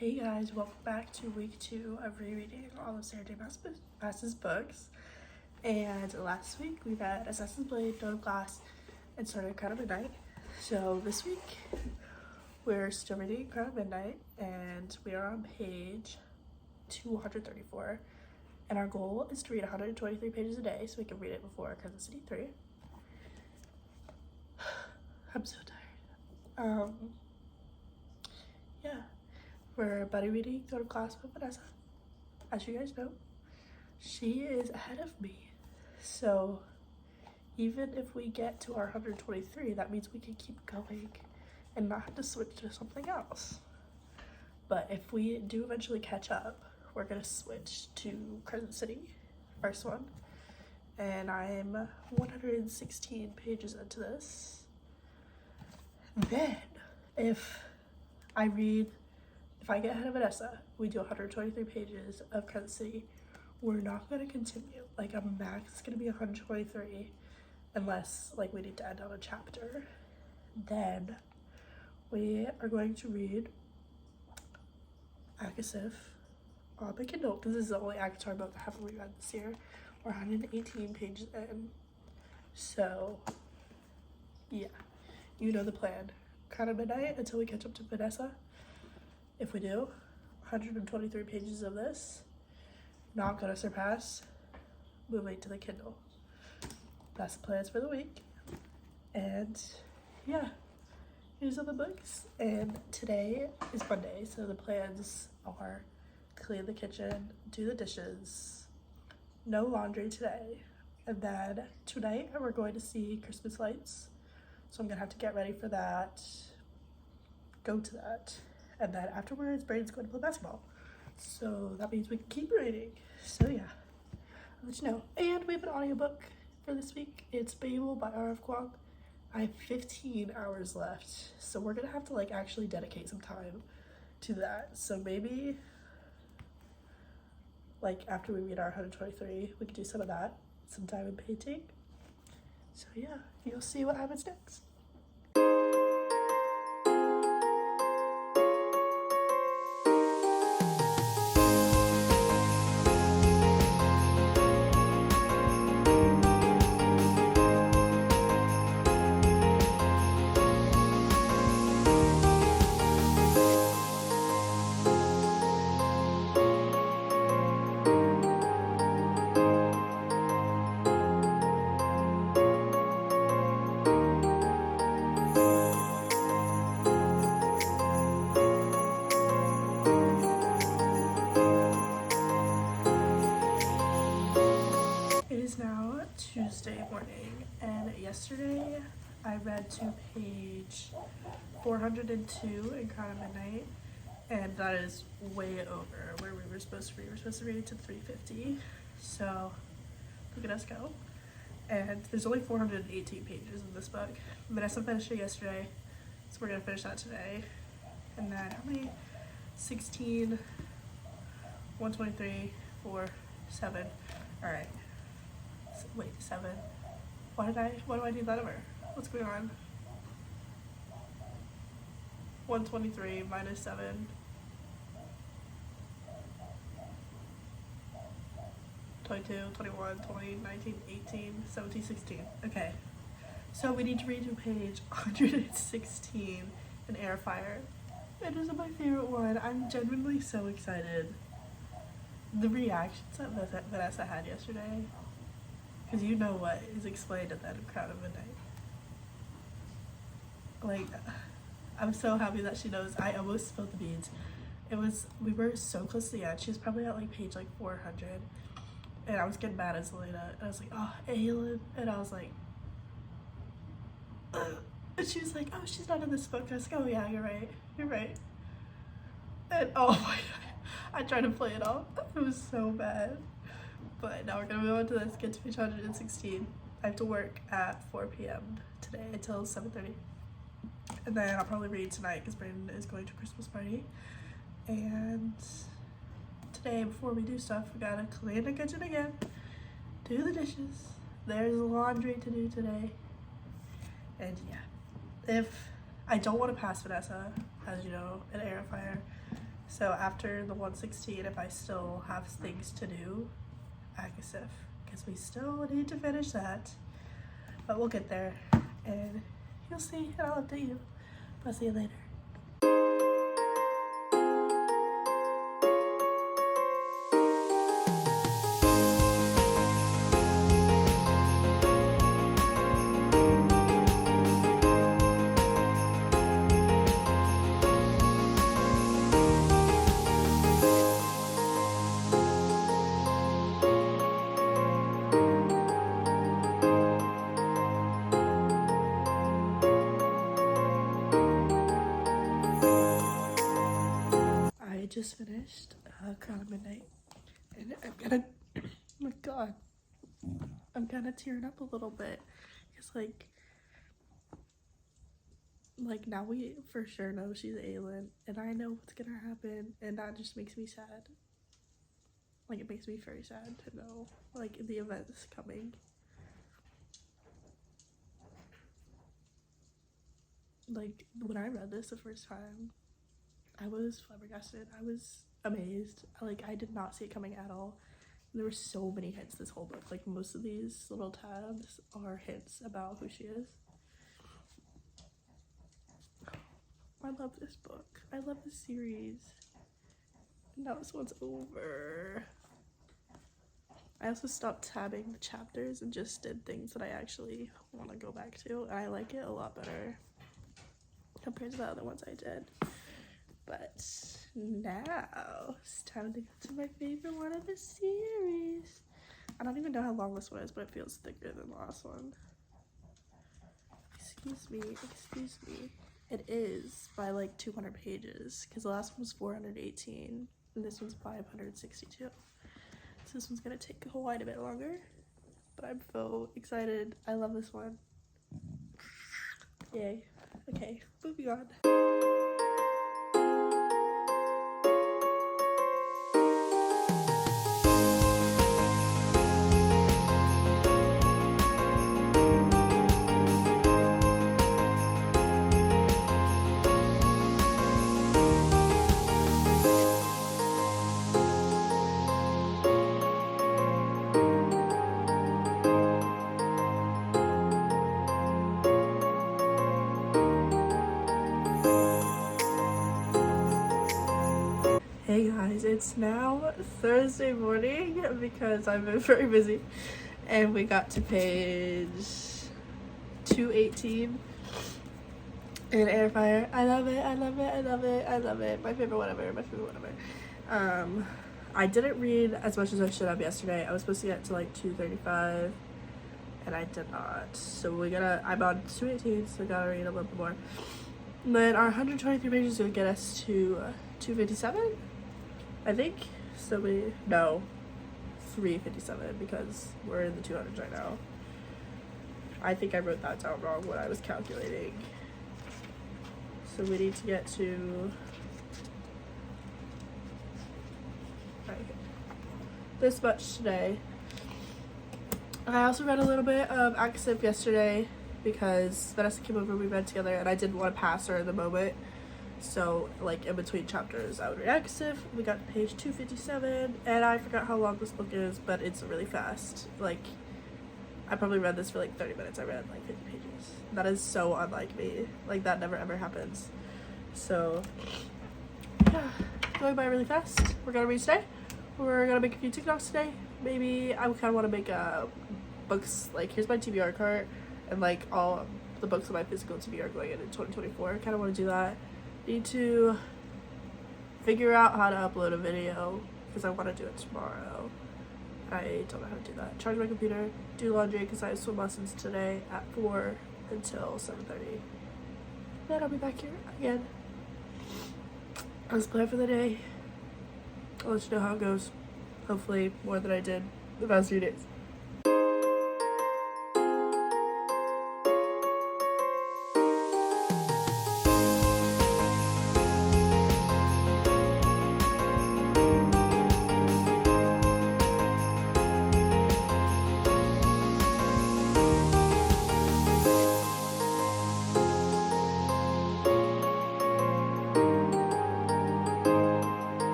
Hey guys, welcome back to week 2 of rereading all of Sarah J. Maas's books. And last week we read Assassin's Blade, Dawn of Glass, and started Crown of Midnight. So this week we're still reading Crown of Midnight, and we are on page 234. And our goal is to read 123 pages a day so we can read it before Crescent City 3. I'm so tired. Yeah. We're buddy reading Dawn of Glass with Vanessa. As you guys know, she is ahead of me. So even if we get to our 123, that means we can keep going and not have to switch to something else. But if we do eventually catch up, we're gonna switch to Crescent City, first one. And I'm 116 pages into this. Then, if I get ahead of Vanessa, we do 123 pages of Crescent City, we're not going to continue. Like, a max is going to be 123 unless, like, we need to end on a chapter. Then we are going to read ahhhhhh on my Kindle, because this is the only ACOTAR book I haven't read this year. We're 118 pages in. So, yeah, you know the plan. Crown of Midnight until we catch up to Vanessa. If we do, 123 pages of this, not gonna surpass moving to the Kindle. That's the plans for the week. And yeah, here's all the books. And today is Monday, so the plans are clean the kitchen, do the dishes, no laundry today. And then tonight we're going to see Christmas lights. So I'm gonna have to get ready for that, go to that. And then afterwards, Braden's going to play basketball. So that means we can keep reading. So yeah, I'll let you know. And we have an audiobook for this week. It's Babel by R.F. Kuang. I have 15 hours left. So we're going to have to like actually dedicate some time to that. So maybe like after we read our 123, we could do some of that. Some time in painting. So yeah, you'll see what happens next. Tuesday morning, and yesterday I read to page 402 in Crown of Midnight, and that is way over where we were supposed to read. We're supposed to read it to 350, so look at us go. And there's only 418 pages in this book. Vanessa finished it yesterday, so we're gonna finish that today. And then how many? 16, 123, 4, 7. All right. Wait, 7. Why do I do that over? What's going on? 123 minus 7. 22, 21, 20, 19, 18, 17, 16. Okay. So we need to read to page 116 in Air Fire. It is my favorite one. I'm genuinely so excited. The reactions that Vanessa had yesterday. Because you know what is explained at the end of Crown of Midnight. Like, I'm so happy that she knows. I almost spilled the beans. We were so close to the end. She was probably at like page like 400. And I was getting mad at Selena. And I was like, oh, Aelin. And I was like, ugh. And she was like, oh, she's not in this book. I was like, oh yeah, you're right. You're right. And oh my god. I tried to play it off. It was so bad. But now we're gonna move on to this, get to page 116. I have to work at 4 p.m. today until 7:30. And then I'll probably read tonight because Brandon is going to a Christmas party. And today, before we do stuff, we gotta clean the kitchen again, do the dishes. There's laundry to do today. And yeah, if I don't want to pass Vanessa, as you know, in Air Fire, So after the 116, if I still have things to do, ahhhhhh, because we still need to finish that. But we'll get there, and you'll see, and I'll update you. I'll see you later. I just finished Crown of Midnight, and I'm gonna, oh my god, I'm kind of tearing up a little bit, because like now we for sure know she's Aelin, and I know what's gonna happen, and that just makes me sad. Like, it makes me very sad to know, like, the events coming. Like, when I read this the first time, I was flabbergasted. I was amazed. Like, I did not see it coming at all. There were so many hints this whole book. Like, most of these little tabs are hints about who she is. I love this book. I love this series. Now this one's over. I also stopped tabbing the chapters and just did things that I actually want to go back to. And I like it a lot better compared to the other ones I did. But now it's time to get to my favorite one of the series. I don't even know how long this one is, but it feels thicker than the last one. Excuse me, excuse me. It is by like 200 pages, because the last one was 418 and this one's 562. So this one's gonna take quite a bit longer, but I'm so excited. I love this one. Yay. Okay, moving on. Hey guys, it's now Thursday morning because I've been very busy, and we got to page 218 in Airfire. I love it, I love it, I love it, I love it. My favorite whatever, my favorite whatever. I didn't read as much as I should have yesterday. I was supposed to get to like 235 and I did not. So I'm on 218, so I gotta read a little bit more. And then our 123 pages is gonna get us to 257. I think. So no, 357, because we're in the 200s right now. I think I wrote that down wrong when I was calculating. So we need to get to this much today. I also read a little bit of ahhhhhh yesterday because Vanessa came over, we read together, and I didn't want to pass her in the moment. So, like, in between chapters, I would read ahhhhhh. We got to page 257, and I forgot how long this book is, but it's really fast. Like, I probably read this for like 30 minutes. I read like 50 pages. That is so unlike me. Like, that never ever happens. So, yeah, going by really fast. We're gonna read today. We're gonna make a few TikToks today. Maybe I kind of want to make books, like, here's my TBR cart, and like all the books of my physical TBR going in 2024. I kind of want to do that. Need to figure out how to upload a video because I want to do it tomorrow. I don't know how to do that. Charge my computer, do laundry because I have swim lessons today at 4 until 7:30. Then I'll be back here again. That's the plan for the day. I'll let you know how it goes. Hopefully more than I did the past few days.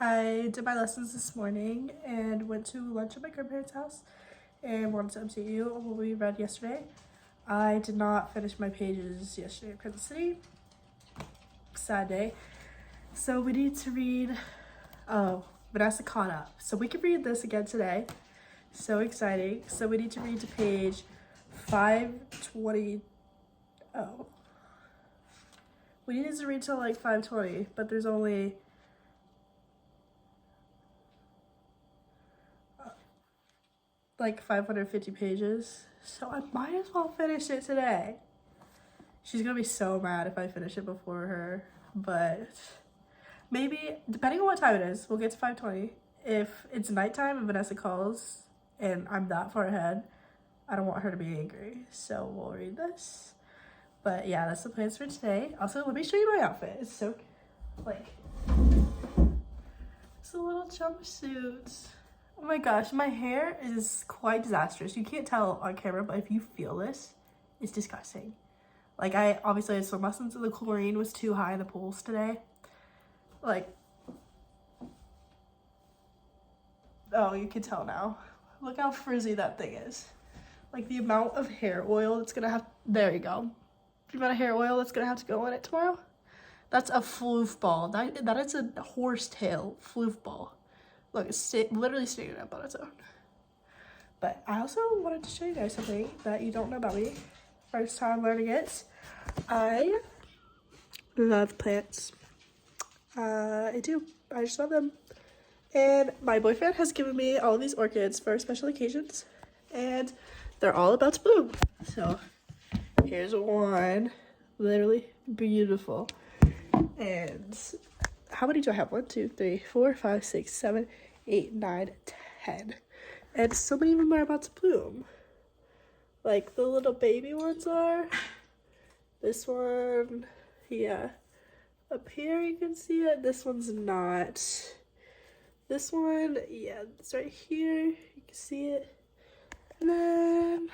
I did my lessons this morning and went to lunch at my grandparents' house and wanted to update you on what we read yesterday. I did not finish my pages yesterday at Kansas City. Sad day. So we need to read, Vanessa caught up. So we can read this again today. So exciting. So we need to read to page 520. Oh. We needed to read till like 520, but there's only like 550 pages. So I might as well finish it today. She's gonna be so mad if I finish it before her, but maybe, depending on what time it is, we'll get to 520. If it's nighttime and Vanessa calls and I'm that far ahead, I don't want her to be angry, so we'll read this. But yeah, that's the plans for today. Also, let me show you my outfit. It's so, like, it's a little jumpsuit. Oh my gosh, my hair is quite disastrous. You can't tell on camera, but if you feel this, it's disgusting. Like, I obviously had swim lessons and the chlorine was too high in the pools today. Like, oh, you can tell now. Look how frizzy that thing is. Like, the amount of hair oil that's gonna have, there you go. The amount of hair oil that's gonna have to go in it tomorrow. That's a floof ball. That is a horsetail floof ball. Look, it's literally standing up on its own. But I also wanted to show you guys something that you don't know about me. First time learning it. I love plants. I do. I just love them. And my boyfriend has given me all of these orchids for special occasions. And they're all about to bloom. So here's one. Literally beautiful. And how many do I have? 1, 2, 3, 4, 5, 6, 7, 8, 9, 10. And so many of them are about to bloom. Like the little baby ones are. This one, yeah. Up here you can see it. This one's not. This one, yeah, it's right here. You can see it. And then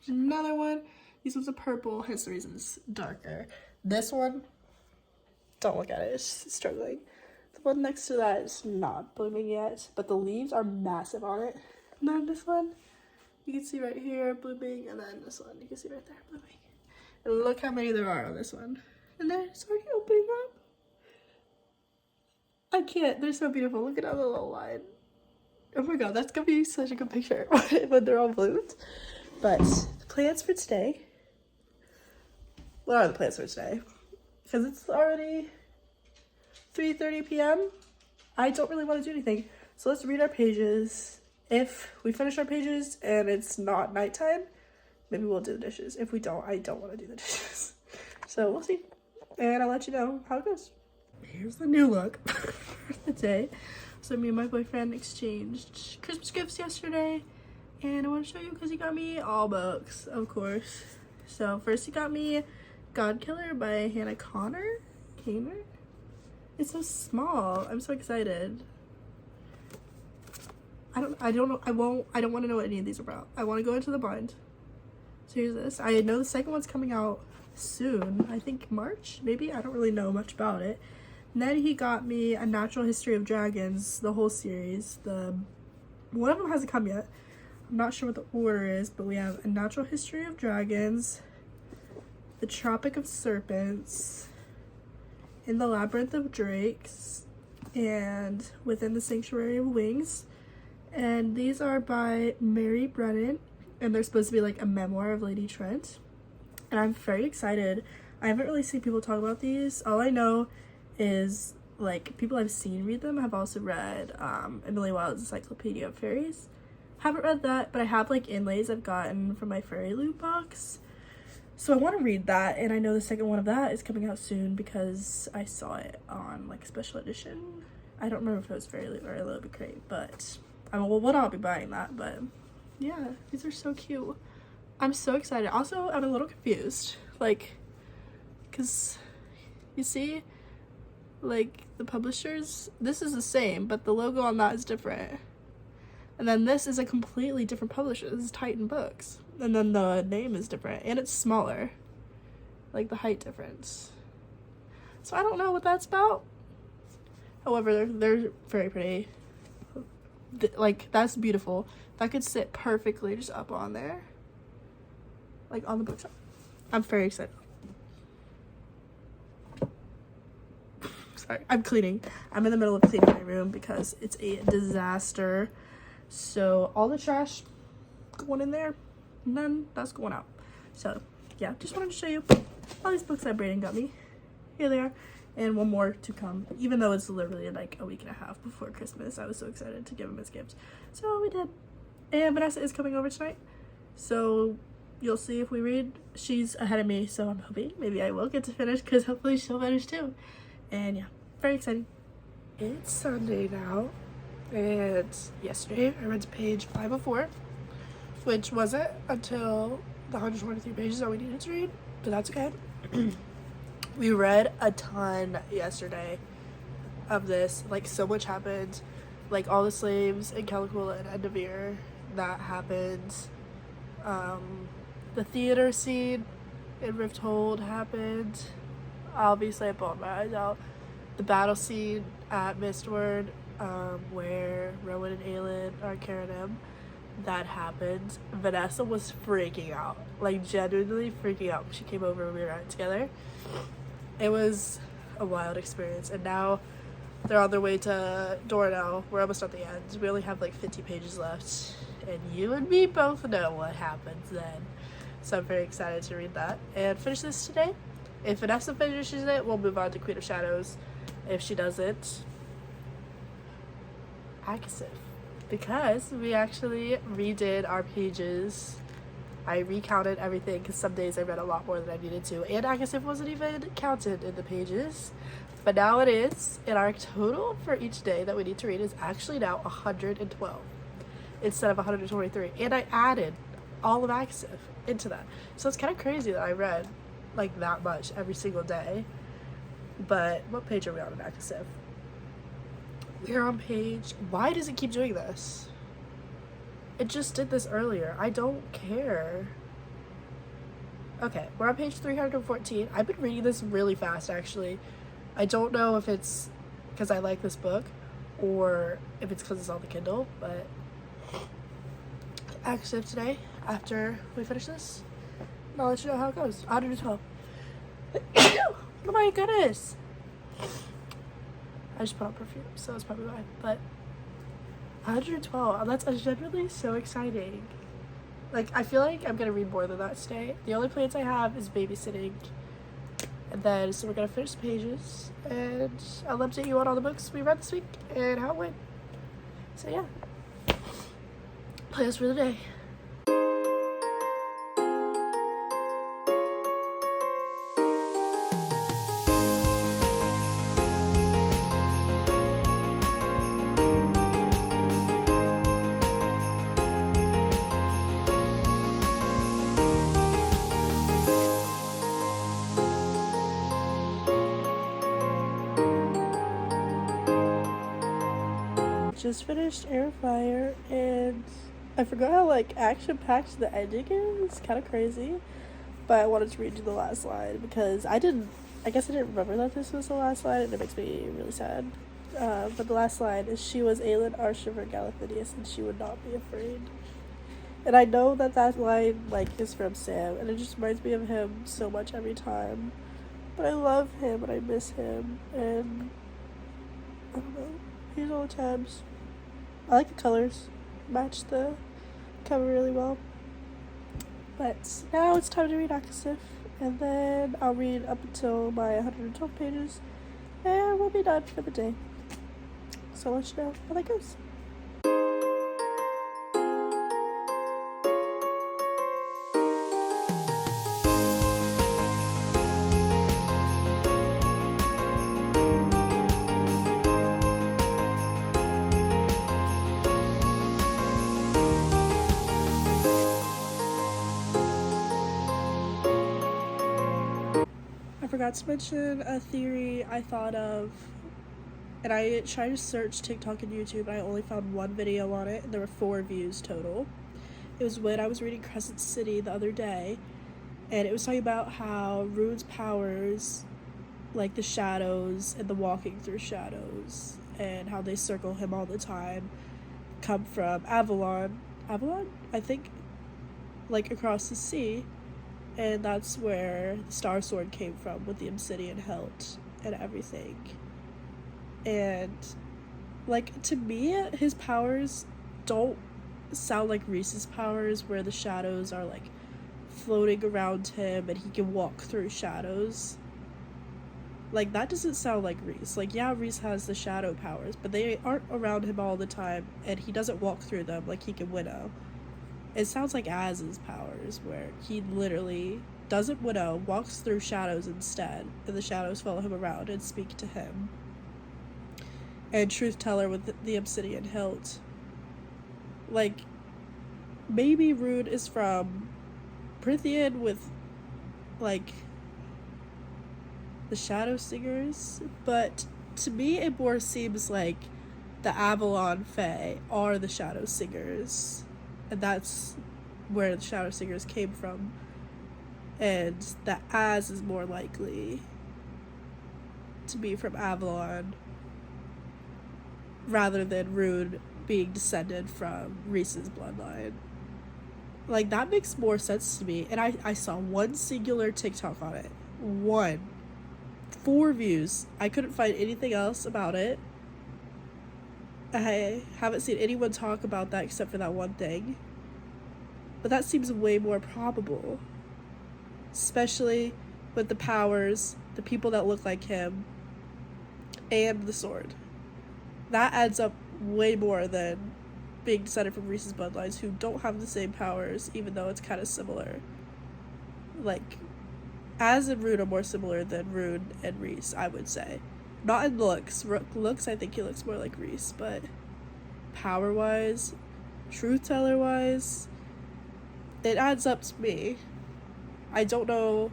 another one. These ones are purple, hence the reason it's darker. This one, don't look at it, it's struggling. The one next to that is not blooming yet, but the leaves are massive on it. And then this one, you can see right here blooming, and then this one, you can see right there blooming. And look how many there are on this one. And then it's already opening up. I can't, they're so beautiful. Look at that little line. Oh my god, that's gonna be such a good picture when they're all bloomed. But the plans for today, what are the plans for today? Because it's already 3:30 p.m. I don't really want to do anything. So let's read our pages. If we finish our pages and it's not nighttime, maybe we'll do the dishes. If we don't, I don't want to do the dishes. So we'll see. And I'll let you know how it goes. Here's the new look for the day. So me and my boyfriend exchanged Christmas gifts yesterday. And I want to show you because he got me all books, of course. So first he got me God Killer by Hannah Connor. It's so small. I'm so excited. I don't know. I don't want to know what any of these are about. I want to go into the blind. So here's this. I know the second one's coming out soon. I think March, maybe. I don't really know much about it. And then he got me A Natural History of Dragons, the whole series. One of them hasn't come yet. I'm not sure what the order is, but we have A Natural History of Dragons, The Tropic of Serpents, In the Labyrinth of Drakes, and Within the Sanctuary of Wings. And these are by Mary Brennan, and they're supposed to be like a memoir of Lady Trent. And I'm very excited. I haven't really seen people talk about these. All I know is like people I've seen read them have also read Emily Wilde's Encyclopedia of Fairies. Haven't read that, but I have like inlays I've gotten from my Fairy Loot box. So I want to read that, and I know the second one of that is coming out soon because I saw it on like a special edition. I don't remember if it was Fairy Loot or a Little Bit Crate, but I will not be buying that. But yeah, these are so cute. I'm so excited. Also, I'm a little confused, like, because you see, like, the publishers, this is the same, but the logo on that is different. And then this is a completely different publisher. This is Titan Books. And then the name is different, and it's smaller, like the height difference. So I don't know what that's about. However, they're very pretty. Like, that's beautiful. That could sit perfectly just up on there, like on the bookshelf. I'm very excited. Sorry, I'm cleaning. I'm in the middle of cleaning my room because it's a disaster. So all the trash going in there, and then that's going out. So yeah, just wanted to show you all these books that Brayden got me. Here they are, and one more to come. Even though it's literally like a week and a half before Christmas, I was so excited to give him his gifts. So we did. And Vanessa is coming over tonight, so you'll see if we read. She's ahead of me, so I'm hoping maybe I will get to finish, because hopefully she'll finish too. And yeah, very exciting. It's Sunday now, and yesterday I read to page 504, which wasn't until the 123 pages that we needed to read, but that's okay. We read a ton yesterday of this. Like, so much happened. Like, all the slaves in Calicola and Endovere, that happened. The theater scene in Rifthold happened. Obviously, I bawled my eyes out. The battle scene at Mistward, where Rowan and Aelin are carrying him, that happened. Vanessa was freaking out, like genuinely freaking out when she came over and we were out together. It was a wild experience, and now they're on their way to Dornell. We're almost at the end. We only have like 50 pages left, and you and me both know what happens then. So I'm very excited to read that and finish this today. If Vanessa finishes it, we'll move on to Queen of Shadows. If she doesn't, ahhhhhhh, because we actually redid our pages. I recounted everything because some days I read a lot more than I needed to, and ahhhhhh wasn't even counted in the pages, but now it is, and our total for each day that we need to read is actually now 112 instead of 123, and I added all of ahhhhh into that, so it's kind of crazy that I read like that much every single day. But what page are we on in ahhhhh? We're on page, why does it keep doing this? It just did this earlier. I don't care. Okay, we're on page 314. I've been reading this really fast, actually. I don't know if it's because I like this book or if it's because it's on the Kindle, but ahhhhh today, after we finish this, and I'll let you know how it goes. 112. Oh my goodness. I just put on perfume, so that's probably why. But 112, that's genuinely so exciting. Like, I feel like I'm gonna read more than that today. The only plans I have is babysitting, and then so we're gonna finish the pages, and I'll update you on all the books we read this week and how it went. So yeah, plans for the day. Just finished Air Fire, and I forgot how like action-packed the ending is. It's kind of crazy, but I wanted to read you the last line because I guess I didn't remember that this was the last line, and it makes me really sad. But the last line is, "She was Aelin Arshiver Galathinius, and she would not be afraid." And I know that that line like is from Sam, and it just reminds me of him so much every time. But I love him, and I miss him, and I don't know. Here's all the tabs. I like the colors. Match the cover really well. But now it's time to read ahhhhh, and then I'll read up until my 112 pages, and we'll be done for the day. So I'll let you know how that goes. I forgot to mention a theory I thought of, and I tried to search TikTok and YouTube, and I only found one video on it, and there were 4 views total. It was when I was reading Crescent City the other day, and it was talking about how Rune's powers like the shadows and the walking through shadows and how they circle him all the time come from Avalon, I think, like across the sea, and that's where the Star Sword came from with the obsidian hilt and everything. And like, to me, his powers don't sound like Reese's powers, where the shadows are like floating around him and he can walk through shadows. Like, that doesn't sound like Reese. Like, yeah, Reese has the shadow powers, but they aren't around him all the time, and he doesn't walk through them like he can winnow. It sounds like Az's powers, where he literally doesn't winnow, walks through shadows instead, and the shadows follow him around and speak to him. And Truth Teller with the obsidian hilt. Like, maybe Rude is from Prithian with, like, the Shadow Singers, but to me it more seems like the Avalon Fae are the Shadow Singers, and that's where the Shadow Singers came from, and that Az is more likely to be from Avalon rather than Rude being descended from Reese's bloodline. Like, that makes more sense to me, and I saw one singular TikTok on it. 4 views. I couldn't find anything else about it. I haven't seen anyone talk about that except for that one thing. But that seems way more probable. Especially with the powers, the people that look like him, and the sword. That adds up way more than being descended from Reese's bloodlines, who don't have the same powers, even though it's kind of similar. Like, Az and Rude are more similar than Rude and Reese, I would say. Not in looks. Looks, I think he looks more like Reese, but power-wise, truth-teller-wise, it adds up to me. I don't know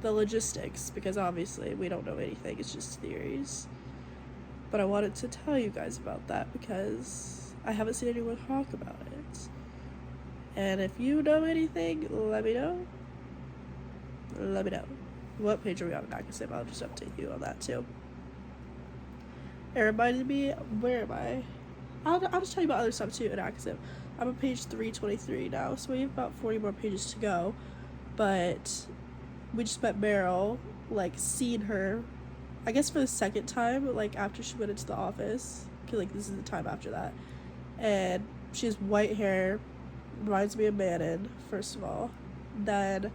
the logistics, because obviously we don't know anything, it's just theories. But I wanted to tell you guys about that because I haven't seen anyone talk about it. And if you know anything, let me know. Let me know. What page are we on in Akasip? I'll just update you on that too. It reminded me, where am I? I'll just tell you about other stuff too in Akasip. I'm on page 323 now, so we have about 40 more pages to go. But we just met Meryl, like, seen her, I guess for the second time, like, after she went into the office. Okay, like, this is the time after that. And she has white hair, reminds me of Manon, first of all. Then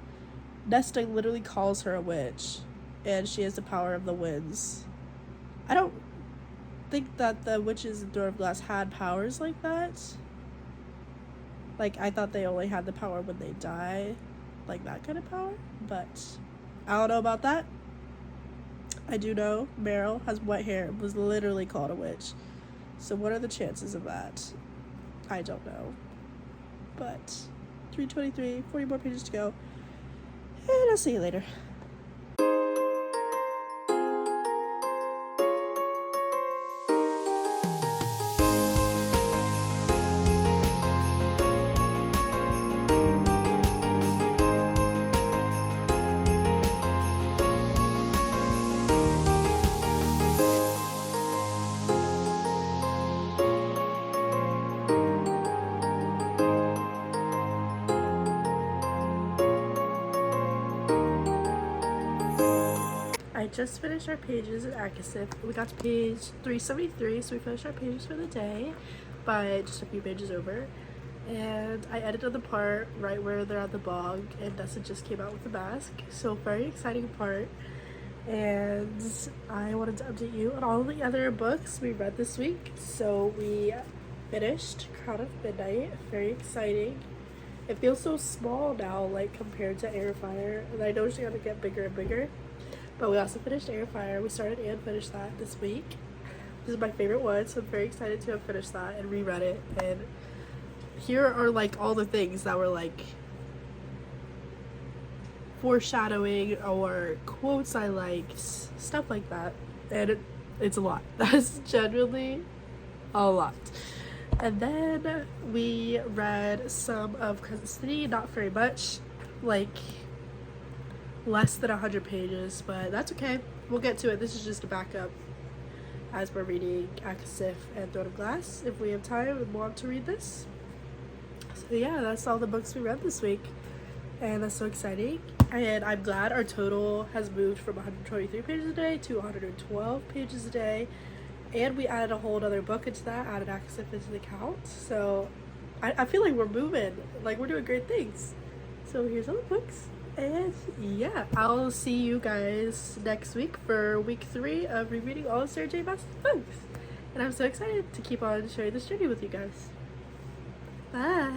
Nesta literally calls her a witch, and she has the power of the winds. I don't think that the witches in Throne of Glass had powers like that. Like, I thought they only had the power when they die, like that kind of power, but I don't know about that. I do know Meryl has white hair and was literally called a witch. So what are the chances of that? I don't know. But 323, 40 more pages to go. And I'll see you later. I just finished our pages at Akasip. We got to page 373, so we finished our pages for the day by just a few pages over. And I edited the part right where they're at the bog, and Nessa just came out with the mask. So very exciting part. And I wanted to update you on all the other books we read this week. So we finished Crown of Midnight. Very exciting. It feels so small now, like, compared to Airfire. And I know it's gonna get bigger and bigger. But we also finished Airfire. We started and finished that this week. This is my favorite one, so I'm very excited to have finished that and reread it. And here are, like, all the things that were, like, foreshadowing or quotes I liked, stuff like that. And it's a lot. That's genuinely a lot. And then we read some of Crescent City, not very much, like less than 100 pages, but that's okay. we'll get to it. This is just a backup as we're reading ahhhhhh and Throne of Glass if we have time and want to read this. So yeah, that's all the books we read this week, and that's so exciting. And I'm glad our total has moved from 123 pages a day to 112 pages a day, and we added a whole other book into that, added ahhhhh into the count. So I feel like we're moving, like we're doing great things. So here's all the books, and yeah, I'll see you guys next week for week 3 of rereading all of Sarah J. Maas's books. And I'm so excited to keep on sharing this journey with you guys. Bye!